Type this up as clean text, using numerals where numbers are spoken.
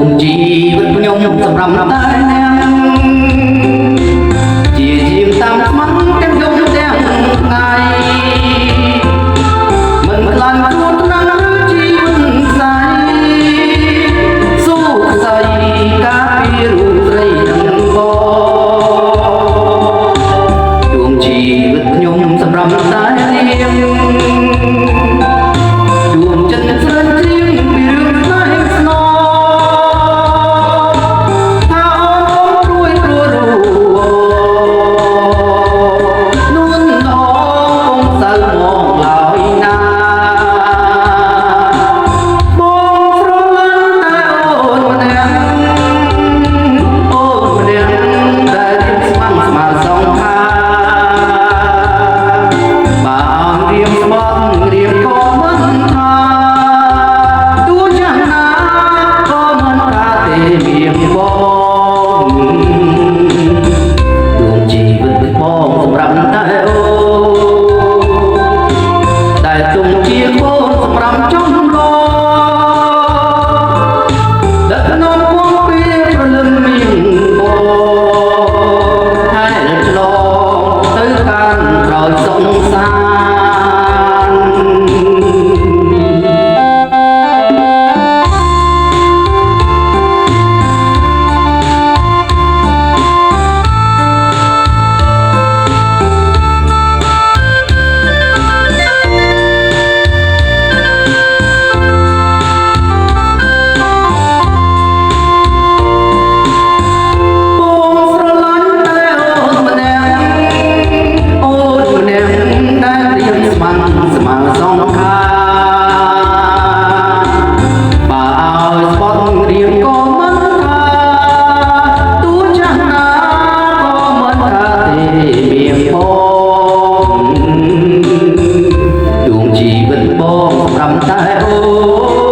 ងជីវិតខ្ញុំសម្រាប់តែអ្នកជាជាមតាមស្មងទាំងយប់ទាំងថ្ងៃមិនខ្លាចខ្លួនណាស់ជីវិតខ្សែสู้ខ្សែការពីរូបស្រីនឹងបងដួងជីវិតខ្ញុំសម្រាប់តែនាងដួងចិត្តស្រីព្រៀងពីរឿងស្នេហ៍ស្នងថាអូនព្រួយព្រួរួនួនដងកុំសៅមកឡើយណាបងស្រឡាញ់តែអូនម្នាក់អូនម្នាក់ដែលរៀបស្មាំស្មាសងខាបើអងរៀបស្បត់រៀបក៏មិនថាទូយ៉ាងណាក៏មិនថាទេមានបងដួងជីវិតបងសម្រាប់តែអូដែលទុំជាកូនសម្រាប់ចំឡដឹកនាំពងពេលព្រលឹមមានបងហើយឆ្លងទៅកាន់ក្រោយសង្សារដួងជីវិតបងសម្រាប់តែអូ